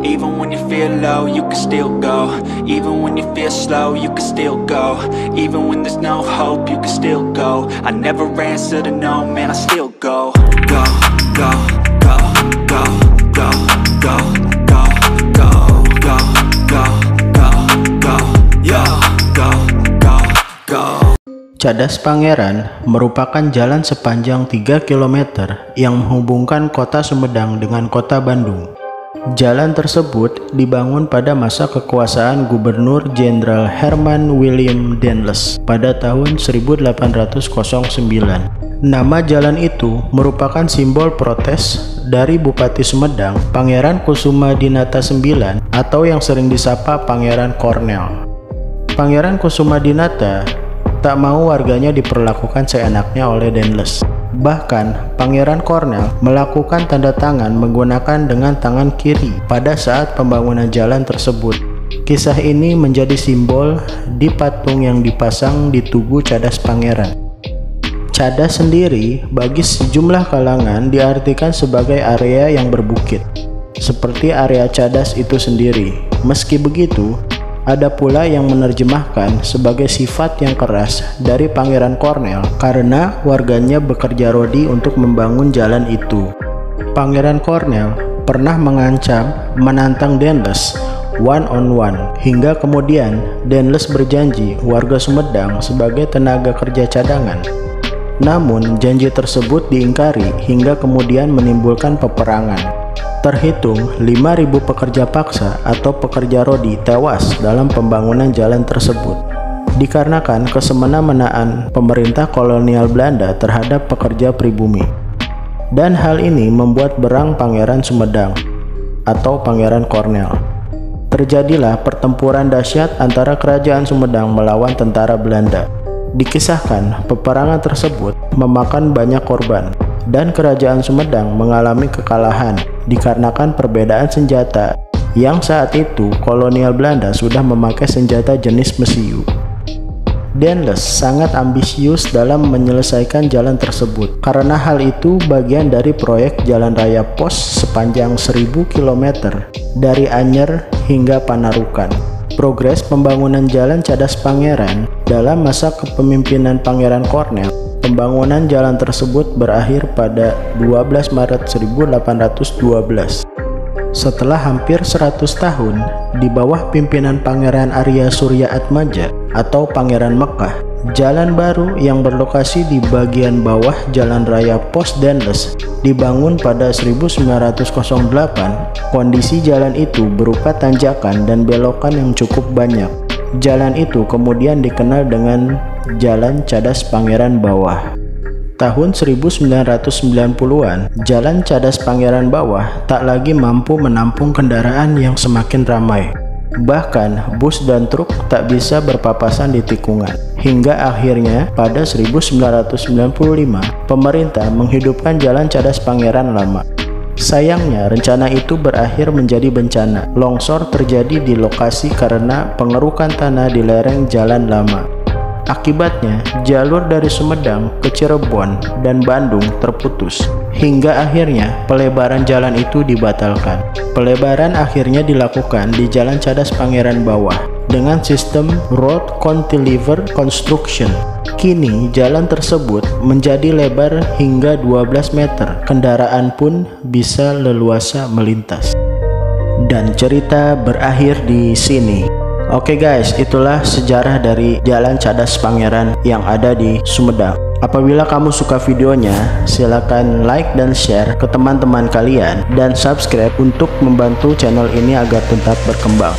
Even when you feel low, you can still go. Even when you feel slow, you can still go. Even when there's no hope, you can still go. I never answer to no, man, I still go. Go, go, go, go, go, go, go, go, go, go, go, go, yo, go, go, go. Cadas Pangeran merupakan jalan sepanjang 3 km yang menghubungkan kota Sumedang dengan kota Bandung. Jalan tersebut dibangun pada masa kekuasaan Gubernur Jenderal Herman William Dendles pada tahun 1809. Nama jalan itu merupakan simbol protes dari Bupati Sumedang, Pangeran Kusumadinata IX atau yang sering disapa Pangeran Cornel. Pangeran Kusumadinata tak mau warganya diperlakukan seenaknya oleh Dendles. Bahkan, Pangeran Cornel melakukan tanda tangan menggunakan dengan tangan kiri pada saat pembangunan jalan tersebut. Kisah ini menjadi simbol di patung yang dipasang di tugu Cadas Pangeran. Cadas sendiri bagi sejumlah kalangan diartikan sebagai area yang berbukit, seperti area Cadas itu sendiri. Meski begitu, ada pula yang menerjemahkan sebagai sifat yang keras dari Pangeran Cornel karena warganya bekerja rodi untuk membangun jalan itu. Pangeran Cornel pernah mengancam menantang Dendles one-on-one, hingga kemudian Dendles berjanji warga Sumedang sebagai tenaga kerja cadangan. Namun janji tersebut diingkari hingga kemudian menimbulkan peperangan. Terhitung 5.000 pekerja paksa atau pekerja rodi tewas dalam pembangunan jalan tersebut dikarenakan kesemena-menaan pemerintah kolonial Belanda terhadap pekerja pribumi. Dan hal ini membuat berang Pangeran Sumedang atau Pangeran Cornel. Terjadilah pertempuran dahsyat antara kerajaan Sumedang melawan tentara Belanda. Dikisahkan peperangan tersebut memakan banyak korban dan kerajaan Sumedang mengalami kekalahan dikarenakan perbedaan senjata yang saat itu kolonial Belanda sudah memakai senjata jenis mesiu. Dendles sangat ambisius dalam menyelesaikan jalan tersebut. Karena hal itu bagian dari proyek jalan raya pos sepanjang 1000 km dari Anyer hingga Panarukan. Progres pembangunan jalan Cadas Pangeran dalam masa kepemimpinan Pangeran Cornel. Pembangunan jalan tersebut berakhir pada 12 Maret 1812. Setelah hampir 100 tahun di bawah pimpinan Pangeran Arya Surya Atmaja atau Pangeran Mekah, jalan baru yang berlokasi di bagian bawah Jalan Raya Pos Dendles dibangun pada 1908. Kondisi jalan itu berupa tanjakan dan belokan yang cukup banyak. Jalan itu kemudian dikenal dengan Jalan Cadas Pangeran Bawah. Tahun 1990-an, Jalan Cadas Pangeran Bawah tak lagi mampu menampung kendaraan yang semakin ramai. Bahkan, bus dan truk tak bisa berpapasan di tikungan. Hingga akhirnya, pada 1995, pemerintah menghidupkan Jalan Cadas Pangeran Lama. Sayangnya, rencana itu berakhir menjadi bencana. Longsor terjadi di lokasi karena pengerukan tanah di lereng Jalan Lama. Akibatnya, jalur dari Sumedang ke Cirebon dan Bandung terputus. Hingga akhirnya, pelebaran jalan itu dibatalkan. Pelebaran akhirnya dilakukan di Jalan Cadas Pangeran Bawah dengan sistem Road Cantilever Construction. Kini, jalan tersebut menjadi lebar hingga 12 meter. Kendaraan pun bisa leluasa melintas. Dan cerita berakhir di sini. Oke guys, itulah sejarah dari Jalan Cadas Pangeran yang ada di Sumedang. Apabila kamu suka videonya, silakan like dan share ke teman-teman kalian dan subscribe untuk membantu channel ini agar tetap berkembang.